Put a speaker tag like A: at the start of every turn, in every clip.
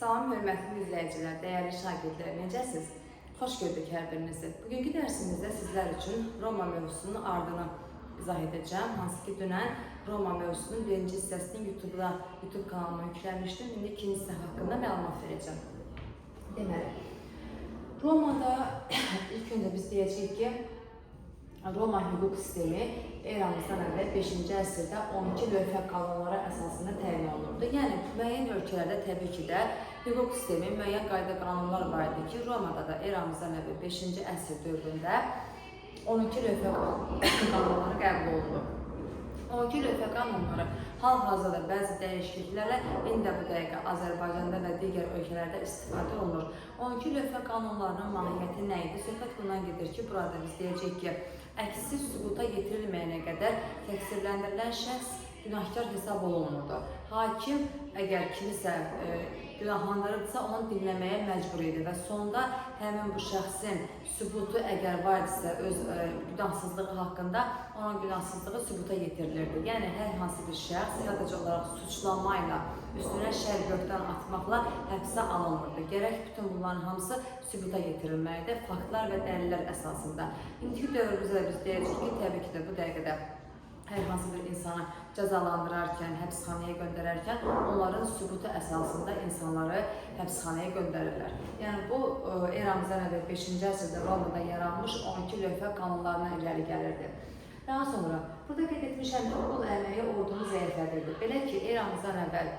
A: Salam, hörmətli izləyicilər, dəyərli şagirdlər, necəsiz? Xoş gördük hər birinizi. Bugünkü dərsimizdə sizlər üçün Roma mövzusunun ardını izah edəcəm. Hansı ki, dünən Roma mövzusunun birinci hissəsini YouTube kanalıma yükləmişdim. İndi ikinci hissə haqqında məlumat verəcəm. Deməli, Romada ilk öncə biz deyəcəyik ki, Roma hüquq sistemi eramızdan əvvəl 5-ci əsrdə 12 lövhə qanunlara əsasında təyin olunurdu. Yəni, müəyyən ölkələrdə təbii ki də hüquq sistemi, müəyyən qayda qanunlar var idi ki, Romada da eramızdan əvvəl 5-ci əsr dövründə 12 lövhə qanunları qəbul olundu. 12 lövhə qanunları hal-hazırda bəzi dəyişikliklərlə indi bu dəqiqə Azərbaycanda və digər ölkələrdə istifadə olunur. 12 lövhə qanunlarının mahiyyəti nə idi? Söhbət bundan gedir ki, burada biz deyəcəyik ki, əksiz sübuta yetirilməyənə qədər təqsirləndirilən şəxs günahkar hesab olunmurdu. Hakim əgər kimisə günahlandırırsa, onu dinləməyə məcbur idi və sonda həmin bu şəxsin sübutu əgər var idisə öz günahsızlığı haqqında onun günahsızlığı sübuta yetirilirdi. Yəni, hər hansı bir şəxs sadəcə olaraq suçlamayla, üstünə şər böhtan atmaqla həbsə alınmırdı. Gərək bütün bunların hamısı sübuta yetirilməlidir, faktlar və dəlillər əsasında. İndiki dövrümüzdə biz deyəcəyik ki, təbii ki də bu dəqiqədə hər hansı bir insanı cəzalandırarkən, həbsxanaya göndərərkən onların sübutu əsasında insanları həbsxanaya göndərirlər. Yəni, bu eramızdan əvvəl 5-ci əsrdə Romada yaranmış 12 lövhə qanunlarına irəli gəlirdi. Daha sonra, burada qeyd etmişəm ki, qul əməyi ordunu zəiflədirdi. Belə ki, eramızdan əvvəl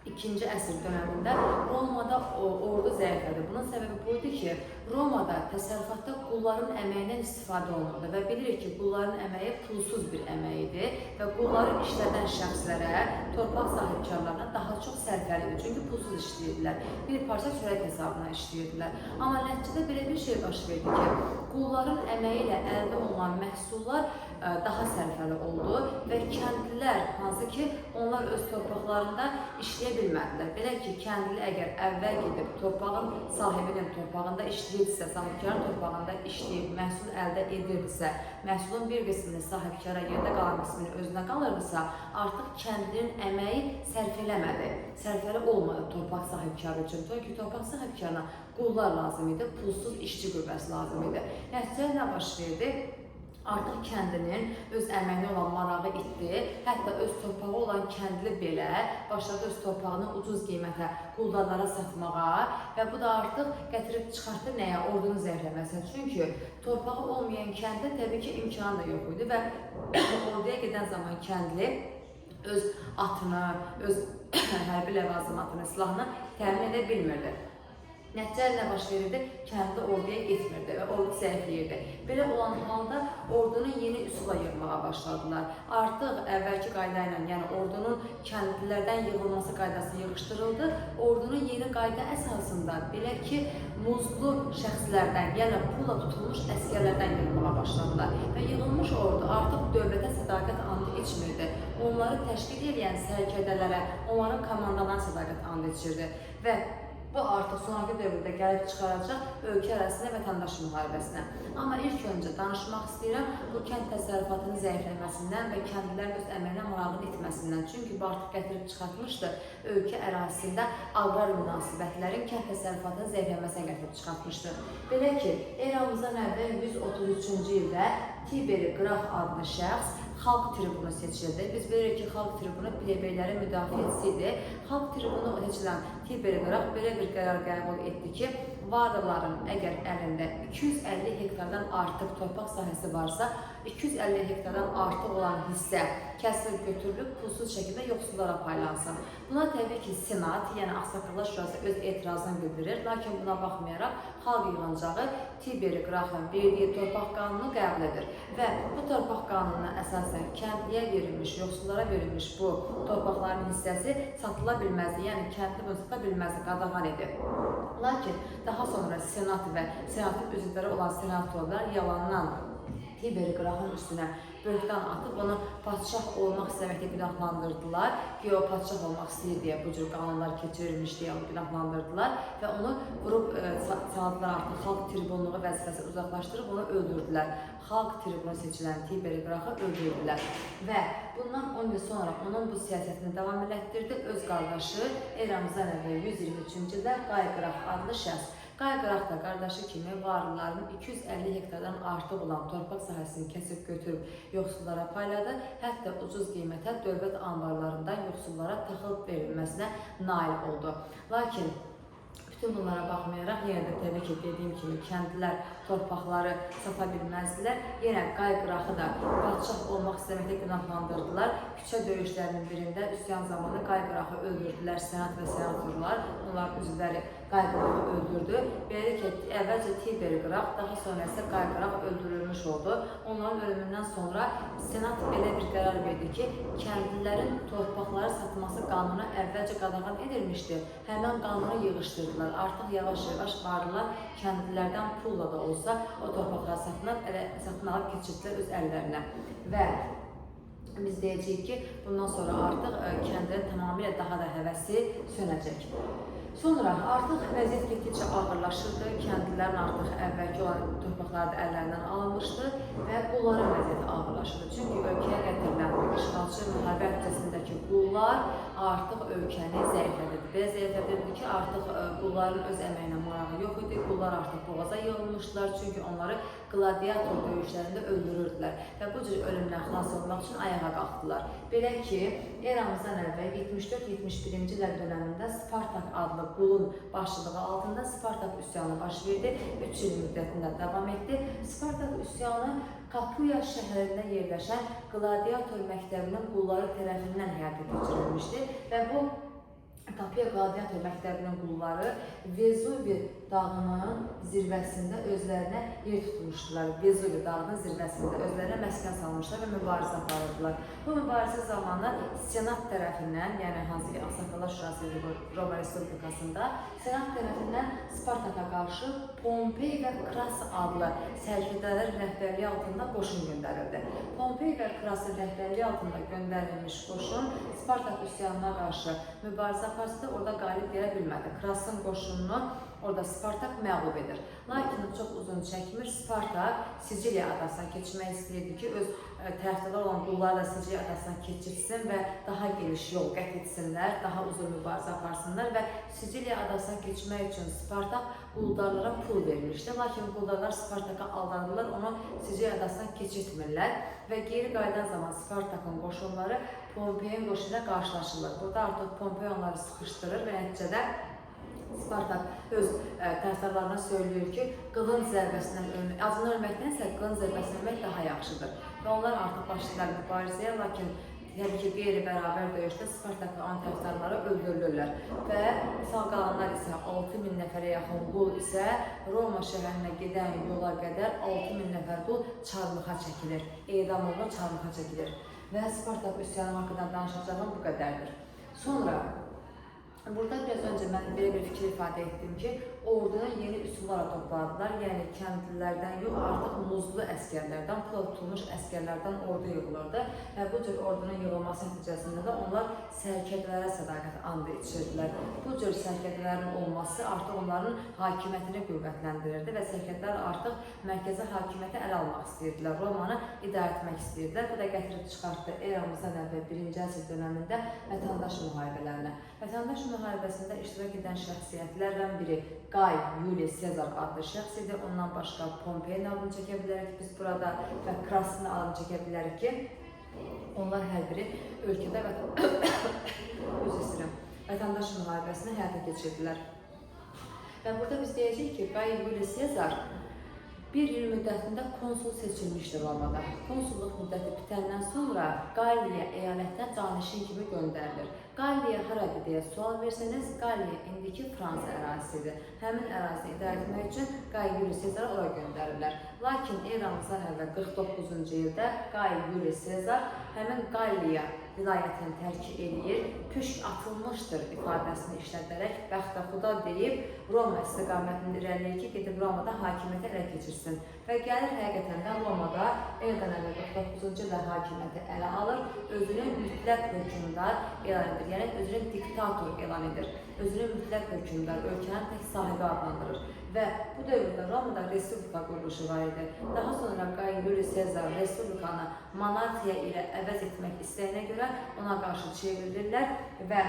A: 2-ci əsr dönəmində Romada ordu zəiflədi. Bunun səbəbi buydu ki, Romada təsərrüfatda qulların əməyindən istifadə olunurdu və bilirik ki, qulların əməyi pulsuz bir əmək idi və qulları işlədən şəxslərə, torpaq sahibkarlarına daha çox sərfəli idi. Çünki pulsuz işləyirdilər, bir parça çörək hesabına işləyirdilər. Amma nəticədə belə bir şey baş verdi ki, qulların əməyi ilə əldə olunan məhsullar daha sərfəli oldu və kəndlilər, hansı ki, onlar öz torpaqlarında işləyə bilmədilər. Belə ki, kəndli əgər əvvəl gedib torpağın sahibinin torpağında işləyirdisə, sahibkarın torpağında işləyib, məhsul əldə edirdisə, məhsulun bir qismini sahibkara, yerdə qalan qismini özünə qalırdısa, artıq kəndlinin əməyi sərf eləmədi, sərfəli olmadı torpaq sahibkarı üçün. Çünki torpaq sahibkarına qullar lazım idi, pulsuz işçi qüvvəsi lazım idi. Nəticədə nə baş verdi? Artıq kəndinin öz əməyinə olan marağı itdi, hətta öz torpağı olan kəndli belə başladı öz torpağını ucuz qiymətə quldarlara satmağa və bu da artıq gətirib çıxartdı nəyə? Ordunun zəifləməsinə. Çünki torpağı olmayan kəndə təbii ki, imkanı da yox idi və orduya gedən zaman kəndli öz atını, öz hərbi ləvazimatını, silahını təmin edə bilmirdi. Nəticədə nə baş verirdi? Kəndi orduya getmirdi və ordu zəifləyirdi. Belə olan halda ordunun yeni üsula yığmağa başladılar. Artıq əvvəlki qayda ilə, yəni ordunun kəndlilərdən yığılması qaydası yığışdırıldı. Ordunun yeni qayda əsasında belə ki, muzlu şəxslərdən, yəni pulla tutulmuş əskərlərdən yığılmağa başladılar. Və yığılmış ordu artıq dövlətə sədaqət andı içmirdi. Onları təşkil edən sərkərdələrə, onların komandalarına sədaqət andı içirdi. Və bu artıq sonraki dövrdə gəlib çıxaracaq ölkə ərazisində vətəndaş müharibəsinə. Amma ilk öncə danışmaq istəyirəm bu kənd təsərrüfatının zəifləməsindən və kəndlilərin öz əməyinə marağının itməsindən. Çünki bu artıq gətirib çıxartmışdı ölkə ərazisində aqrar münasibətlərin kənd təsərrüfatının zəifləməsinə gətirib çıxartmışdı. Belə ki, eramızdan əvvəl 133-cü ildə Tiberi Qraf adlı şəxs xalq tribunu seçildi. Biz bilirik ki, xalq tribunu plebeylərin müdafiəçisi idi. Xalq tribunu seçilən Tiberi Qraf belə bir qərar qəbul etdi ki, varlıların əgər əlində 250 hektardan artıq torpaq sahəsi varsa, 250 hektardan artıq olan hissə kəsilib götürülüb, pulsuz şəkildə yoxsullara paylansın. Buna təbii ki, Senat, yəni Ağsaqqallar Şurası öz etirazını bildirir. Lakin buna baxmayaraq, xalq yığıncağı Tiberi Qrafın verdiyi torpaq qanunu qəbul edir. Və bu torpaq qanununa əsasən kəndliyə verilmiş, yoxsullara verilmiş bu torpaqların hissəsi satıla bilməzdi. Yəni, kəndli bunu sata bilməzdi, qadağan edir. Lakin daha sonra Senat və Senatın üzvləri olan senatorlar yalandan Tiberi Qrafın üstünə böhtan atıb onu padşah olmaq istəməklə günahlandırdılar ki, o padşah olmaq istəyir deyə bu cür qanunlar keçirilmiş deyə onu günahlandırdılar və onu vurub saldılar, artıq xalq tribunluğu vəzifəsi uzaqlaşdırıb onu öldürdülər. Xalq tribunu seçilən Tiberi Qrafı öldürdülər və bundan 10 il sonra onun bu siyasətini davam elətdirdi. Öz qardaşı eramızdan əvvəl 123-cü ildə Qayqıraq adlı şəxs. Qayqıraq da qardaşı kimi varlıların 250 hektardan artıq olan torpaq sahəsini kəsib götürüb yoxsullara payladı. Hətta ucuz qiymətə dövlət anbarlarından yoxsullara taxıl verilməsinə nail oldu. Lakin bütün bunlara baxmayaraq, yenə də təbii ki, dediyim kimi kəndlilər torpaqları sata bilməzdilər. Yenə Qayqırağı da padşah olmaq istəməklə günahlandırdılar. Küçə döyüşlərinin birində üsyan zamanı Qayqırağı öldürdülər senat və senatorlar. Onların üzvləri Qayqırağı öldürdü. Belə ki, əvvəlcə Tiber Qıraq, daha sonra isə Qayqıraq öldürülmüş oldu. Onların ölümündən sonra senat belə bir qərar verdi ki, kəndlilərin torpaqları satması qanunu əvvəlcə qadağan edilmişdi. Həmin qanunu yığışdırdılar. Artıq yavaş-yavaş varlılar kəndlilərdən pulla da olsa o torpaqları satın alıb keçirdilər öz əllərinə. Və biz deyəcəyik ki, bundan sonra artıq kəndlərin tamamilə daha da həvəsi sönəcək. Sonra artıq vəziyyət getdikcə ağırlaşırdı. Kəndlilərin artıq əvvəlki olan torpaqları da əllərindən alınmışdı və qulların vəziyyəti ağırlaşırdı. Çünki ölkəyə gətirilən işğalçı müharibə nəticəsindəki qullar artıq ölkəni zəiflədirdi. Belə zəiflədirdi ki, artıq qulların öz əməyinə marağı yox idi. Qullar artıq boğaza yığılmışdılar, çünki onları qladiator döyüşlərində öldürürdülər və bu cür ölümdən xilas olmaq üçün ayağa qalxdılar. Belə ki, eramızdan əvvəl 74-71-ci illər dönəmində Spartak adlı qulun başçılığı altında Spartak üsyanı baş verdi. 3 il müddətində davam etdi. Spartak üsyanı Kapuya şəhərində yerləşən qladiator məktəbinin qulları tərəfindən həyata keçirilmişdi və bu Kapuya qladiator məktəbinin qulları Vezuvi dağının zirvəsində özlərinə yer tutmuşdular. Vezuvi dağının zirvəsində özlərinə məskən salmışlar və mübarizə aparırdılar. Bu mübarizə zamanı senat tərəfindən, yəni hansı ki Ağsaqqallar Şurası Roma Respublikasında senat tərəfindən Spartaka qarşı Pompey və Kras adlı sərkərdələrin rəhbərliyi altında qoşun göndərildi. Pompey və Krasın rəhbərliyi altında göndərilmiş qoşun Spartak üsyanına qarşı mübarizə aparsa orada qalib gələ bilmədi. Krasın qoşununu orada Spartak məğlub edir. Lakin çox uzun çəkmir. Spartak Siciliya adasına keçmək istəyirdi ki, öz tərəfdarlar olan qullarla Siciliya adasına keçirsin və daha geniş yol qət etsinlər, daha uzun mübarizə aparsınlar və Siciliya adasına keçmək üçün Spartak quldarlara pul vermişdi. Lakin quldarlar Spartaka aldandılar, onu Siciliya adasına keçirtmirlər və geri qayıdan zaman Spartakın qoşunları Pompeyin qoşunuyla qarşılaşırlar. Burada artıq Pompey onları sıxışdırır və nəticədə Spartak öz tərəfdarlarına söylüyor ki, qılınc zərbəsindən ölmək, acından ölməkdənsə qılınc zərbəsindən ölmək daha yaxşıdır. Və onlar artıq başlayırlar mübarizəyə, lakin təbii ki, qeyri-bərabər döyüşdə Spartakın olan tərəfdarları öldürülürlər. Və sağ qalanlar isə 6000 nəfərə yaxın qul isə Roma şəhərinə gedən yola qədər 6000 nəfər qul çarmıxa çəkilir, edam olunur, çarmıxa çəkilir. Və Spartak üsyanı haqqında danışacağım bu qədərdir. Sonra burada biraz öncə mən belə bir fikir ifadə etdim ki, ordunu yeni üsullara topladılar. Yəni kəndlilərdən yox, artıq muzlu əskərlərdən, pula tutulmuş əskərlərdən ordu yığılırdı. Və bu cür ordunun yığılması nəticəsində də onlar sərkərdələrə sədaqət andı içirdilər. Bu cür sərkərdələrin olması artıq onların hakimiyyətini qüvvətləndirirdi və sərkərdələr artıq mərkəzi hakimiyyəti ələ almaq istəyirdilər. Romanı idarə etmək istəyirdilər. Bu da gətirib çıxartdı eramızdan əvvəl 1-ci əsr dönəmində vətəndaş müharibələrinə. Vətəndaş müharibəsində iştirak edən şəxsiyyətlərdən biri Qay Julius Sezar adlı şəxs idi. Ondan başqa Pompeyin adını çəkə bilərik biz burada və Krasın adını çəkə bilərik ki, onlar hər biri ölkədə vətəndaş müharibəsini həyata keçirdilər. Və burada biz deyəcəyik ki, Qay Julius Sezar bir il müddətində konsul seçilmişdir Romada. Konsulluq müddəti bitəndən sonra Qalliya eyalətdən canişin kimi göndərilir. Qalliya haradır deyə sual versəniz, Qalliya indiki Fransa ərazisidir. Həmin ərazini idarə etmək üçün Qay Julius Sezarı ora göndərirlər. Lakin eramızdan əvvəl 49-cu ildə Qay Julius Sezar həmin Qalliya vilayətini tərk edir, püşk atılmışdır ifadəsini işlədərək bəxtəxuda deyib, Roma istiqamətində irəliləyir ki, gedib Romada hakimiyyəti ələ keçirsin. Və gəlir həqiqətən də Romada eldən əvvəl 49-cu ildə hakimiyyəti ələ alır, özünü mütləq hökmdar elan edir, yəni özünü diktator elan edir, özünü mütləq hökmdar, ölkənin tək sahibi adlandırır. Və bu dövrdə Romada respublika quruluşu var idi. Daha sonra Qay Julius Sezar respublikanı monarxiya ilə əvəz etmək istəyinə görə ona qarşı çevrilirlər və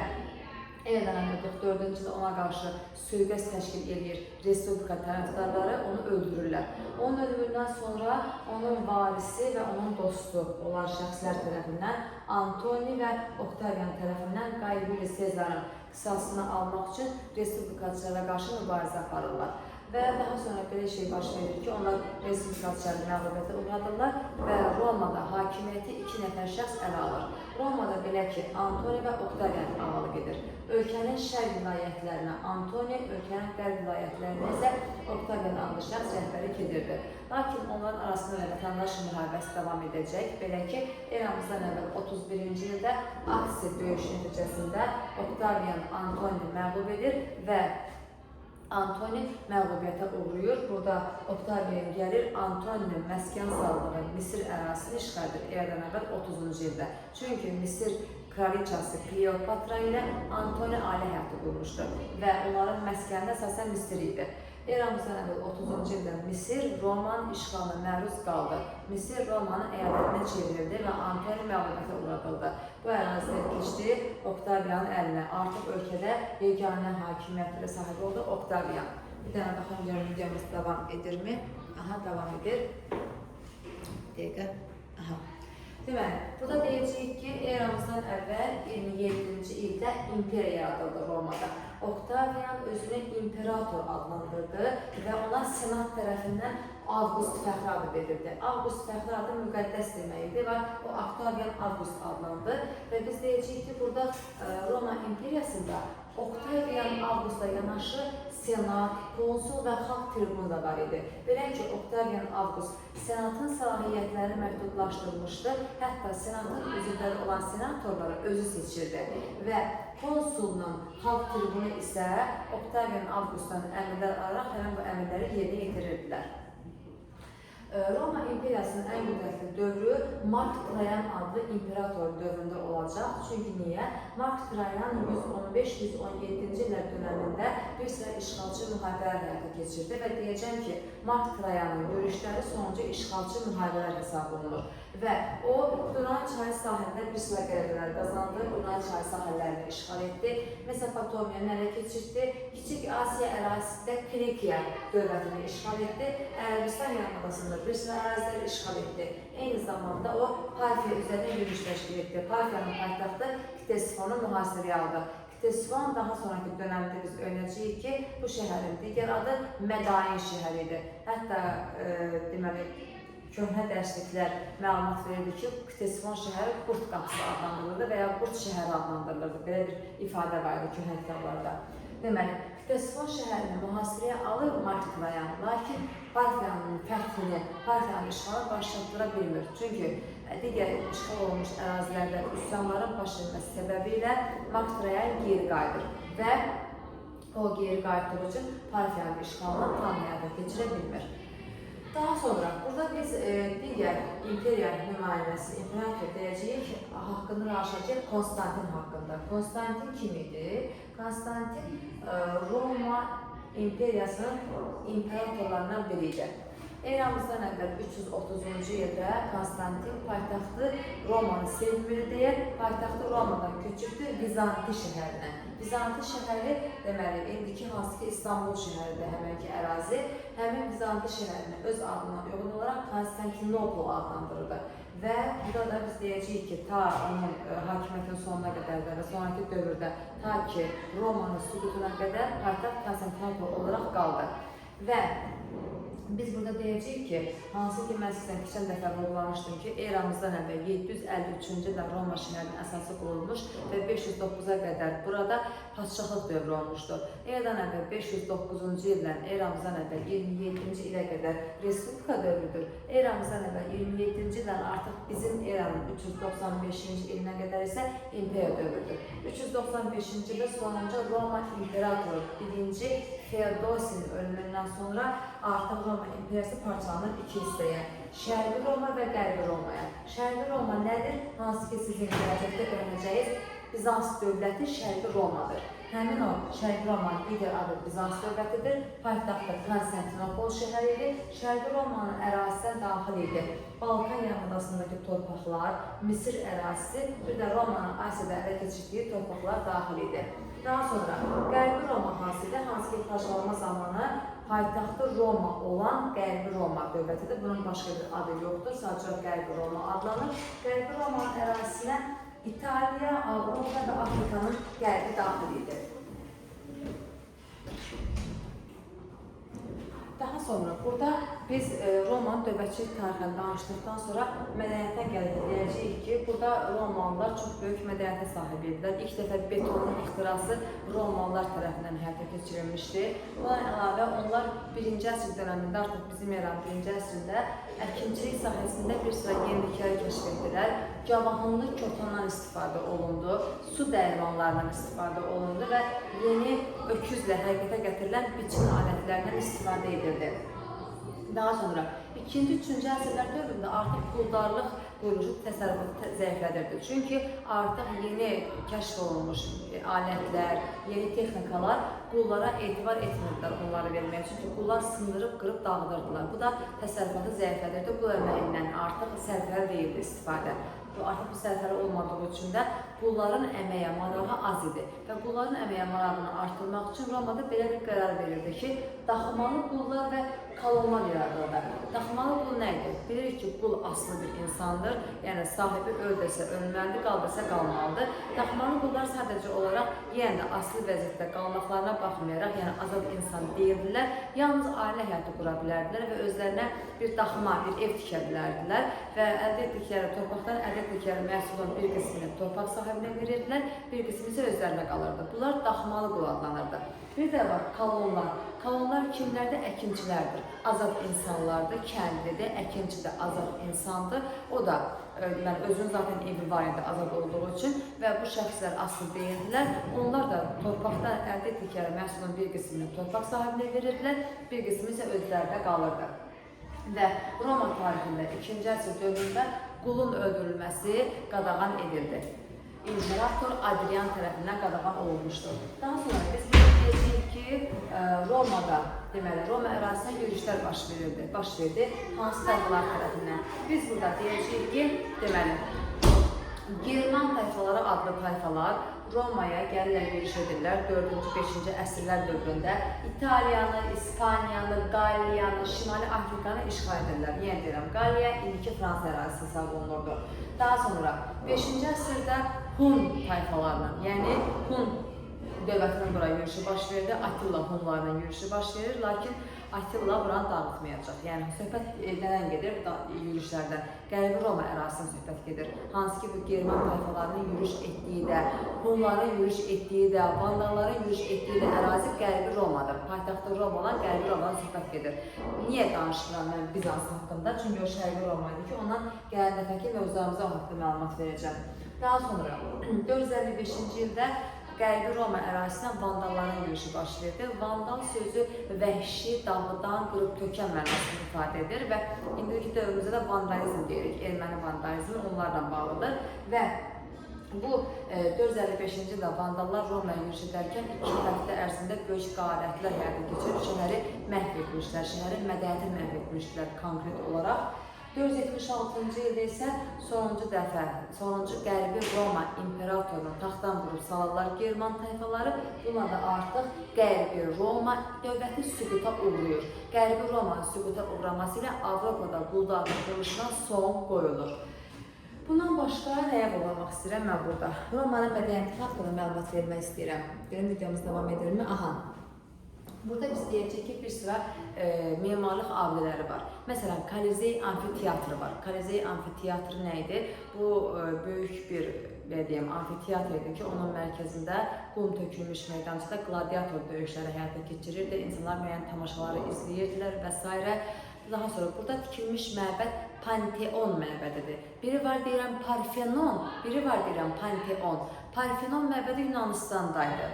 A: eldən əvvəl 44-cü ildə ona qarşı sui-qəsd təşkil edir respublika tərəfdarları, onu öldürürlər. Onun ölümündən sonra onun varisi və onun dostu olan şəxslər tərəfindən Antoni və Octavian tərəfindən Qay Julius Sezarın qisasını almaq üçün respublikaçılara qarşı mübarizə aparırlar. Və daha sonra belə şey baş verir ki, onlar respublikaçıları məğlubiyyətə uğradırlar və Romada hakimiyyəti 2 nəfər şəxs ələ alır. Romada belə ki, Antoni və Octavian ağalıq edir. Ölkənin şərq vilayətlərinə Antoni, ölkənin qərb vilayətlərinə isə Octavian adlı şəxs rəhbərlik edirdi. Lakin onların arasında vətəndaş müharibəsi davam edəcək. Belə ki, eramızdan əvvəl 31-ci ildə Aksi döyüş nəticəsində Octavian Antoni məğlub edir və Antoni məğlubiyyətə uğrayır. Burada Octavian gəlir, Antoninin məskən saldığı Misir ərazisini işğal edir eradan əvvəl 30-cu ildə. Çünki Misir kraliçası Kleopatra ilə Antoni ailə həyatı qurmuşdur və onların məskəni əsasən Misir idi. Eramızdan əvvəl 30-cu ildə Misir Romanın işğalına məruz qaldı. Misir Romanın əyalətinə çevrildi və Antoni məğlubiyyətə uğradıldı. Bu ərazidə keçdi Octavianın əlinə. Artıq ölkədə yeganə hakimiyyətlərə sahib oldu Octavian. Bir dənə baxın görün videomuz davam edirmi? Aha, davam edir. Dəqiqə. Aha. Deməli, burada deyəcəyik ki, eramızdan əvvəl 27-ci ildə imperiya yaradıldı Romada. Octavian özünü imperator adlandırdı və ona senat tərəfindən Avqust fəxri adı verildi. Avqust fəxri adı müqəddəs deməkdir və o Octavian Avqust adlandı və biz deyəcəyik ki, burada Roma imperiyasında Octavian Avqustla yanaşı senat, konsul və xalq tribunu da var idi. Belə ki, Octavian Avqust senatın səlahiyyətlərini məhdudlaşdırmışdı, hətta senatın üzvləri olan senatorları özü seçirdi və konsulun xalq tribunu isə Octavian Avqustdan əmrlər alaraq həmin bu əmrləri yerinə yetirirdilər. Roma imperiyasının ən qüdrətli dövrü Mark Trayan adlı imperator dövründə olacaq. Çünki niyə? Mark Trayan 115-117-ci illər dönəmində bir sıra işğalçı müharibələr həyata keçirdi və deyəcəm ki, Mark Trayanın yürüşləri sonuncu işğalçı müharibələr hesab olunur. Və o, Dunay çayı sahilində bir sıra qələbələr qazandı, Dunay çayı sahillərini işğal etdi, Mesopotamiyanı ələ keçirdi, Kiçik Asiya ərazisində Kilikiya dövlətini işğal etdi, Ərəbistan yarımadasında bir sıra əraziləri işğal etdi. Eyni zamanda o, Parfiya üzərində yürüş təşkil etdi. Parfiyanın paytaxtı Ktesifonu mühasirəyə aldı. Ktesifon daha sonraki dönəmdə biz öyrənəcəyik ki, bu şəhərin digər adı Mədain şəhəridir. Hətta, deməli, köhnə dərsliklər məlumat verirdi ki, Ktesifon şəhəri Qurt qapısı adlandırılırdı və ya Qurt şəhəri adlandırılırdı. Belə bir ifadə var idi köhnə kitablarda. Deməli, Ktesifon şəhərini mühasirəyə alır Mark Trayan, lakin Parfiyanın fəthini, Parfiyanın işğalını başlatdıra bilmir. Çünki digər işğal olmuş ərazilərdə üsyanların baş verməsi səbəbilə Mark Trayan geri qayıdır və o geri qayıtdığı üçün Parfiyanın işğalını tam həyata keçirə bilmir. Daha sonra burada biz digər imperiya nümayəndəsi, imperator deyəcəyik, haqqında danışacağıq Konstantin haqqında. Konstantin kim idi? Konstantin Roma imperiyasının imperatorlarından biri idi. Eramızdan əvvəl 330-cu ildə Konstantin paytaxtı Romanı sevmir deyə paytaxtı Romadan köçübdü Bizanti şəhərinə. Bizanti şəhəri, deməli, indiki hansı ki İstanbul şəhəridir həmənki ərazi, həmin Bizanti şəhərini öz adına uyğun olaraq Konstantinopol adlandırırdı. Və burada da biz deyəcəyik ki, ta onun hakimiyyətin sonuna qədər və sonraki dövrdə, ta ki Romanın süqutuna qədər paytaxt Konstantinopol olaraq qaldı. Və Biz burada deyəcəyik ki, hansı ki, mən sizdən keçən dəfə vurgulamışdım ki, eramızdan əvvəl 753-cü ildə Roma şəhərinin əsası qoyulmuş və 509-a qədər burada padşahlıq dövrü olmuşdu. Eradan əvvəl 509-cu ildən eramızdan əvvəl 27-ci ilə qədər Respublika dövrüdür. Eramızdan əvvəl 27-ci ildən artıq bizim eranın 395-ci ilinə qədər isə imperiya dövrüdür. 395-ci ildə sonuncu Roma imperatoru 1-ci Feodosinin ölümündən sonra artıq Roma imperiyası parçalanır iki hissəyə. Şərqi Roma və Qərbi Romaya. Şərqi Roma nədir? Hansı ki, sizin gələcəkdə öyrənəcəyiniz Bizans dövləti Şərqi Romadır. Həmin o Şərqi Romanın digər adı Bizans dövlətidir. Paytaxtı Konstantinopol şəhəridir. Şərqi Romanın ərazisinə daxil idi. Balkan yarımadasındakı torpaqlar, Misir ərazisi, bir də Romanın Asiyada ələ keçirdiyi torpaqlar daxil idi. Daha sonra Qərbi Roma hansıdır? Hansı ki, parçalanma zamanı paytaxtı Roma olan Qərbi Roma dövlətidir. Bunun başqa bir adı yoxdur, sadəcə Qərbi Roma adlanır. Qərbi Romanın ərazisinə İtaliya, Avropa və Afrikanın qərbi daxil idi. Daha sonra burada biz Romanın dövlətçilik tarixini danışdıqdan sonra mədəniyyətə gəlib deyəcəyik ki, burada Romalılar çox böyük mədəniyyətə sahib idilər. İlk dəfə betonun ixtirası Romalılar tərəfindən həyata keçirilmişdi. Buna əlavə onlar 1-ci əsr dönəmində, artıq bizim eranın 1-ci əsrində əkinçilik sahəsində bir sıra yenilikləri kəşf etdilər. Gavahanlı kotandan istifadə olundu, su dəyirmanlarından istifadə olundu və yeni öküzlə həqiqətə gətirilən biçin alətlərindən istifadə edildi. Daha sonra 2-3-cü əsrlər dövründə artıq quldarlıq quruluşu təsərrüfatı zəiflədirdi. Çünki artıq yeni kəşf olunmuş alətlər, yeni texnikalar qullara etibar etmirdilər onları verməyə. Çünki qullar sındırıb, qırıb dağıdırdılar. Bu da təsərrüfatı zəiflədirdi. Bu əməyindən artıq sərfəli deyildi istifadə. Artıq bu sərfəli olmadığı üçün də qulların əməyə marağı az idi və qulların əməyə marağını artırmaq üçün Romada belə bir qərar verildi ki, daxmalı qullar və kolonlar yaradıldı. Daxmalı qul nə idi? Bilirik ki, qul aslı bir insandır, yəni sahibi öldəsə ölməlidir, qaldırsa qalmalıdır. Daxmalı qullar sadəcə olaraq yenə də aslı vəziyyətdə qalmaqlarına baxmayaraq, yəni azad insan deyildilər, yalnız ailə həyatı qura bilərdilər və özlərinə bir daxma, bir ev tikə bilərdilər və əldə etdikləri torpaqdan əldə etdikləri məhsulun bir qismini torpaq sahibinə verirdilər, bir qismi isə özlərinə qalırdı. Bunlar daxmalı qul adlanırdı. Bir də var kolonlar. Kolonlar kimlərdir? Əkinçilərdir. Azad insanlardır, kəndidir, əkinçi də azad insandır. O da özünün zaten evi var idi azad olduğu üçün və bu şəxslər aslı deyildilər. Onlar da torpaqdan əldə etdikləri məhsulun bir qismini torpaq sahibinə verirdilər, bir qismi isə özlərində qalırdı. Və Roma tarixində 2-ci əsr dövründə qulun öldürülməsi qadağan edildi. İmperator Adrian tərəfindən qadağan olunmuşdur. Daha sonra biz deyəcəyik ki, Romada, deməli, Roma ərazisinə yürüyüşlər baş verdi. Hansı tayfalar tərəfindən? Biz burada deyəcəyik ki, deməli, German tayfaları adlı tayfalar Romaya gəlirlər, yürüyüş edirlər 4-cü, 5-ci əsrlər dövründə İtaliyanı, İspaniyanı, Qalliyanı, Şimali Afrikanı işğal edirlər. Yəni deyirəm, Qalliya indiki Fransa ərazisi hesab olunurdu. Daha sonra 5-ci əsrdə Hun tayfalarının, yəni Hun dövlətinin bura yürüyüşü baş verdi, Attila Hunlarla yürüyüşü baş verir, lakin Attila buranı dağıtmayacaq. Yəni söhbət nədən gedir yürüyüşlərdən? Qərbi Roma ərazisinin söhbət gedir. Hansı ki, bu German tayfalarının yürüyüş etdiyi də, Hunların yürüyüş etdiyi də, Vandalların yürüyüş etdiyi də ərazi Qərbi Romadır. Paytaxtı Roma olan Qərbi Romadan söhbət gedir. Niyə danışıram mən Bizans haqqında? Çünki o Şərqi Roma idi ki, ondan gələn dəfəki mövzularımıza o haqqında məlumat verəcəm. Daha sonra 455-ci ildə Qərbi Roma ərazisinə Vandalların yürüyüşü baş verdi. Vandal sözü vəhşi, dağıdan, qırıb tökən mənasını ifadə edir və indiki dövrümüzdə də vandalizm deyirik. Erməni vandalizmi onlarla bağlıdır və bu 455-ci ildə Vandallar Romaya yürüyüş edərkən 2 həftə ərzində böyük qarətlər həyata keçirib şəhəri məhv etmişlər, şəhərin mədəniyyətini məhv etmişlər konkret olaraq. 476-cı ildə isə sonuncu Qərbi Roma imperatorunu taxtdan vurub salarlar German tayfaları. Buna da artıq Qərbi Roma dövləti süquta uğrayır. Qərbi Roma süquta uğraması ilə Avropada quldarlıq quruluşuna son qoyulur. Bundan başqa nəyə vurmaq istəyirəm mən burada? Romanın mədəniyyəti haqqında məlumat vermək istəyirəm. Görün videomuz davam edirmi? Aha. Burada biz deyəcəyik ki, bir sıra memarlıq abidələri var. Məsələn, Kolizey amfiteatrı var. Kolizey amfiteatrı nə idi? Bu böyük bir amfiteatr idi ki, onun mərkəzində qum tökülmüş meydançada qladiator döyüşləri həyata keçirirdi. İnsanlar müəyyən tamaşaları izləyirdilər və s. Daha sonra burada tikilmiş məbəd Panteon məbədidir. Biri var deyirəm Parfenon, biri var deyirəm Panteon. Parfenon məbədi Yunanistandaydı.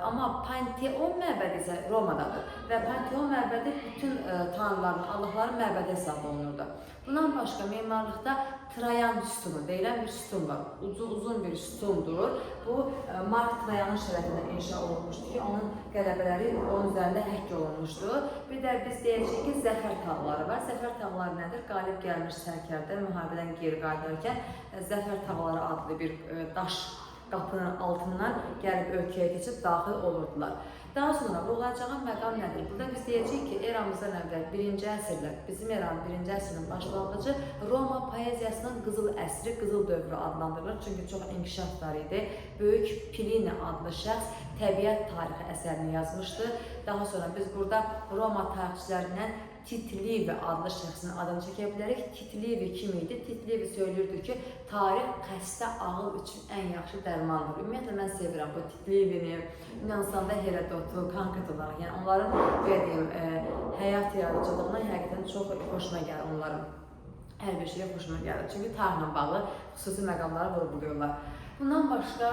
A: Amma Panteon məbədi isə Romadadır və Panteon məbədi bütün tanrıların, Allahların məbədi hesab olunurdu. Bundan başqa memarlıqda Trayan sütunu deyilən bir sütun var. Uzun bir sütundur. Bu Mark Trayanın şərəfindən inşa olunmuşdur ki, onun qələbələri onun üzərində həkk olunmuşdur. Bir də biz deyəcəyik ki, zəfər tağları var. Zəfər tağları nədir? Qalib gəlmiş sərkərdə müharibədən geri qayıdarkən zəfər tağları adlı bir daş qapının altından gəlib ölkəyə keçib daxil olurdular. Daha sonra vurulacağın məqam nədir? Burada biz deyəcəyik ki, eramızdan əvvəl 1-ci əsrlər, bizim eranın 1-ci əsrinin başlanğıcı Roma poeziyasının qızıl əsri, qızıl dövrü adlandırılır. Çünki çox inkişaf var idi. Böyük Plini adlı şəxs təbiət tarixi əsərini yazmışdı. Daha sonra biz burada Roma tarixçilərindən Tit Livy adlı şəxsin adını çəkə bilərik. Tit Livy kim idi? Tit Livy söylürdü ki, tarix xəstə ağıl üçün ən yaxşı dərmandır. Ümumiyyətlə, mən sevirəm bu Tit Livy'ni, Yunanistanda Herodotu, Kankat olaraq. Yəni, onların həyat yaradıcılığına həqiqətən çox xoşuma gəlir onların. Hər bir şeyə xoşuma gəlir. Çünki tarixlə bağlı xüsusi məqamları vurguluyorlar. Bundan başqa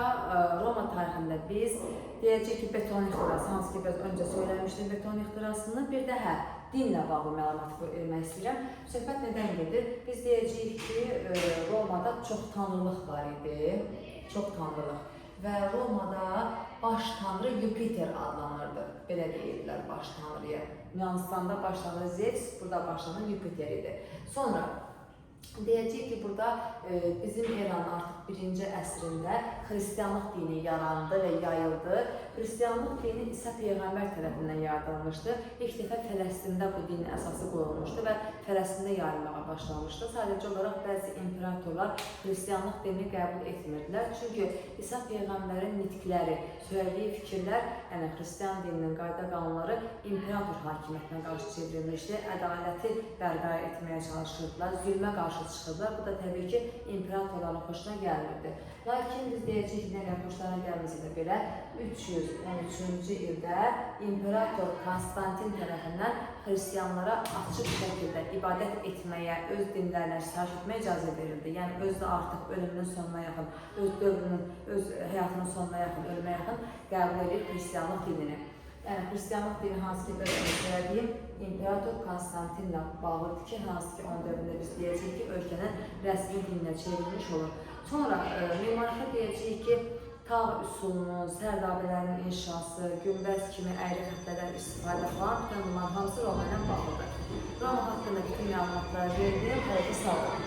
A: Roma tarixində biz deyəcək ki, beton ixtirası, hansı ki, biraz öncə söyləmişdim beton ixtirasını, bir də dinlə bağlı məlumat vermək istəyirəm. Söhbət nədən gedir? Biz deyəcəyik ki, Romada çox tanrılıq var idi, çox tanrılıq. Və Romada baş tanrı Yupiter adlanırdı. Belə deyirlər baş tanrıya. Yunanistanda baş tanrı Zevs, burada baş tanrı Yupiter idi. Sonra deyəcək ki, burada bizim eranın artıq 1-ci əsrində xristianlıq dini yarandı və yayıldı. Xristianlıq dini İsa Peyğəmbər tərəfindən yaradılmışdı. İlk dəfə Fələstində bu dinin əsası qoyulmuşdu və Fələstində yayılmağa başlamışdı. Sadəcə olaraq bəzi imperatorlar xristianlıq dinini qəbul etmirdilər. Çünki İsa Peyğəmbərin nitqləri, söylədiyi fikirlər, yəni xristian dininin qayda qanunları imperator hakimiyyətinə qarşı çevrilmişdi. Ədaləti bərqərar etməyə çalışırdılar, zülmə qarşı çıxırdılar. Bu da təbii ki, imperatorların xoşuna gəlmirdi. Lakin biz deyəcəyik ki, nə qədər xoşlarına gəlməsə də belə 313-cü ildə imperator Konstantin tərəfindən xristianlara açıq şəkildə ibadət etməyə, öz dinlərinə sitayiş etməyə icazə verildi. Yəni, özü artıq ölümünün sonuna yaxın, öz dövrünün, öz həyatının sonuna yaxın, ölümə yaxın qəbul edir xristianlıq dinini. Yəni, xristianlıq dini hansı ki, belə söylədiyim, imperator Konstantinlə bağlıdır ki, hansı ki, onun dövründə biz deyəcəyik ki, ölkənin rəsmi dininə çevrilmiş olur. Sonra memarlıqda deyəcəyik ki, tağ üsulunun, sərdabələrinin inşası, günbəz kimi əyri xəttələr istifadə falan, bütün bunların hamısı Roma ilə bağlıdır. Roma haqqında bütün məlumatları verildi, sağ olun.